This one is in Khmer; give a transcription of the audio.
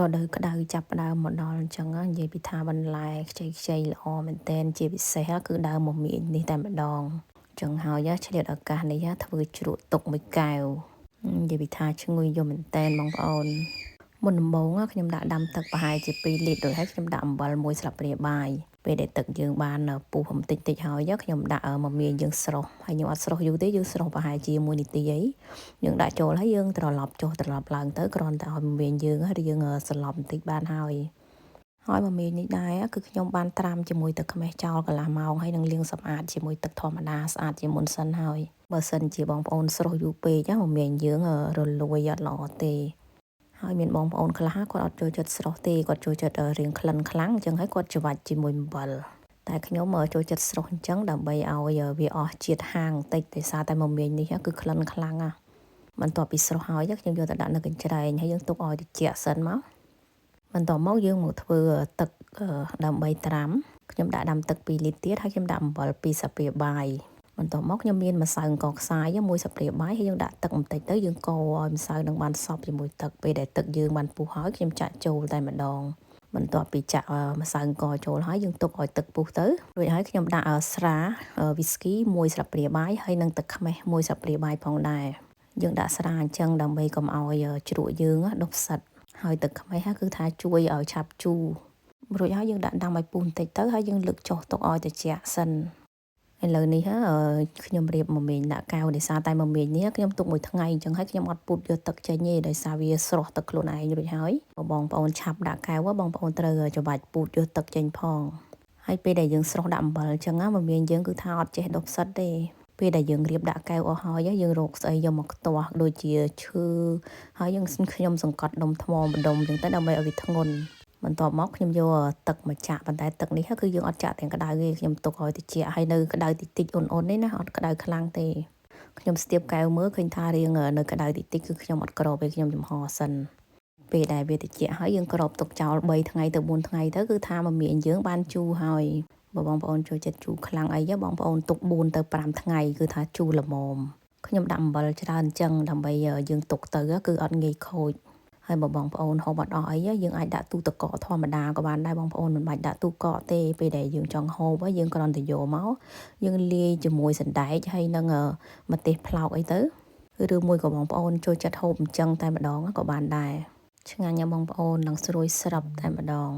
រដូវក្តៅចាប់ផ្ដើមមកដល់អញ្ចឹងនិយាយពីថាបន្លែខ្ចីៗល្អមែនទែនជាពិសេសគឺដើមមមាញនេះតែម្ដងអញ្ចឹងហើយឆ្លៀតឱកាសនេះធ្វើជ្រក់ទុកមួយកែវនិយាយពីថាឈ្ងុយយំមែនទែនបងប្អូនមុនដំបូងខ្ញុំដាក់ដាំទឹកប្រហែលជា2លីត្ររួចហើយខ្ញុំដាក់អំបិល1ស្លាបព្រាបាយពេលដែលទឹកយើងបានពុះបន្តិចហើយខ្ញុំដាក់មមាញយើងស្រុះហើយខ្ញុំអត់ស្រុះយូរទេយើងស្រុះប្រហែលជា1នាទីអីយើងដាក់ចូលហើយយើងត្រឡប់ចុះត្រឡប់ឡើងទៅគ្រាន់តែឲ្យមមាញយើងរៀងសន្លប់បន្តិចបានហើយមមាញនេះដែរគឺខ្ញុំបានត្រាំជាមួយទឹកខ្មេះចោលកន្លះម៉ោងហើយនឹងលាងសម្អាតជាមួយទឹកធម្មតាស្អាតជាមុនសិនហើយបើសិនជាបងប្អូនស្រុះយូរពេកមមាញយើងរលួយអត់ល្អទេហើយមានបងប្អូនខ្លះគាត់អត់ចូលចិត្តស្រុះទេគាត់ចូលចិត្តរៀងក្លិនខ្លាំងអញ្ចឹងហើយគាត់ច្របាច់ជាមួយអំបិលតែខ្ញុំចូលចិត្តស្រុះអញ្ចឹងដើម្បីឲ្យវាអស់ជាតិហាងបន្តិចដោយសារតែមមាញនេះគឺក្លិនខ្លាំងបន្ទាប់ពីស្រុះហើយខ្ញុំយកទៅដាក់នៅកញ្ច្រែងហើយយើងទុកឲ្យត្រជាក់សិនមកបន្ទាប់មកយើងមកធ្វើទឹកដើម្បីត្រាំខ្ញុំដាក់ដាំទឹក2លីត្រទៀតហើយខ្ញុំដាក់អំបិល2ស្លាបព្រាបាយបន្ទាប់មកខ្ញុំមានម្សៅអង្ករខ្សាយ1ស្លាបព្រាបាយហើយយើងដាក់ទឹកបន្តិចទៅយើងកូរឲ្យម្សៅនឹងបានសព្វជាមួយទឹកពេលដែលទឹកយើងបានពុះហើយខ្ញុំចាក់ចូលតែម្ដងបន្ទាប់ពីចាក់ម្សៅអង្ករចូលហើយយើងទុកឲ្យទឹកពុះទៅរួចហើយខ្ញុំដាក់ស្រាវីស្គី1ស្លាបព្រាបាយហើយនិងទឹកខ្មេះ1ស្លាបព្រាបាយផងដែរយើងដាក់ស្រាអញ្ចឹងដើម្បីកុំឲ្យជ្រក់យើងដុះផ្សិតហើយទឹកខ្មេះគឺថាជួយឲ្យឆាប់ជូររួចហើយយើងដាក់ដាំឲ្យពុះបន្តិចទៅហើយយើងលើកចុះទុកឲ្យត្រជាក់សិនឥឡូវនេះខ្ញុំរៀបមមាញដាក់កែវដោយសារតែមមាញនេះខ្ញុំទុកមួយថ្ងៃអញ្ចឹងហើយខ្ញុំអត់ពុតយកទឹកចេញទេដោយសារវាស្រស់ទឹកខ្លួនឯងរួចហើយបងប្អូនឆាប់ដាក់កែវបងប្អូនត្រូវច្របាច់ពុតយកទឹកចេញផងហើយពេលដែលយើងស្រស់ដាក់អំបិលអញ្ចឹងមមាញយើងគឺថាអត់ចេះដុះផ្សិតទេពេលដែលយើងរៀបដាក់កែវអស់ហើយយើងរកស្អីយកមកខ្ទាស់ដូចជាឈើហើយខ្ញុំសង្កត់ដុំថ្មម្ដុំអញ្ចឹងទៅដើម្បីឲ្យវាធ្ងន់បន្ទាប់មកខ្ញុំយកទឹកមកចាក់ប៉ុន្តែទឹកនេះគឺយើងអត់ចាក់ទាំងក្តៅទេខ្ញុំទុកឲ្យត្រជាក់ហើយនៅក្តៅតិចអ៊ុននេះណាអត់ក្តៅខ្លាំងទេខ្ញុំស្ទាបកែវមើលឃើញថារៀងនៅក្តៅតិចគឺខ្ញុំអត់ក្របទេខ្ញុំចំហសិនពេលដែលវាត្រជាក់ហើយយើងក្របទុកចោល3ថ្ងៃទៅ4ថ្ងៃទៅគឺថាមមាញយើងបានជូរហើយបើបងប្អូនចូលចិត្តជូរខ្លាំងអីបងប្អូនទុក4ទៅ5ថ្ងៃគឺថាជូរល្មមខ្ញុំដាក់អំបិលច្រើនអញ្ចឹងដើម្បីយើងទុកទៅគឺអត់ងាយខូចហើយបើបងប្អូនហូបអត់អស់អីយើងអាចដាក់ទូទឹកកកធម្មតាក៏បានដែរបងប្អូនមិនបាច់ដាក់ទូកកទេពេលដែលយើងចង់ហូបយើងគ្រាន់តែយកមកយើងលាយជាមួយសណ្តែកហើយនឹងម្ទេសផ្លោកអីទៅឬមួយក៏បងប្អូនចូលចិត្តហូបអញ្ចឹងតែម្ដងក៏បានដែរឆ្ងាញ់ណាស់បងប្អូននឹងស្រួយស្រាប់តែម្ដង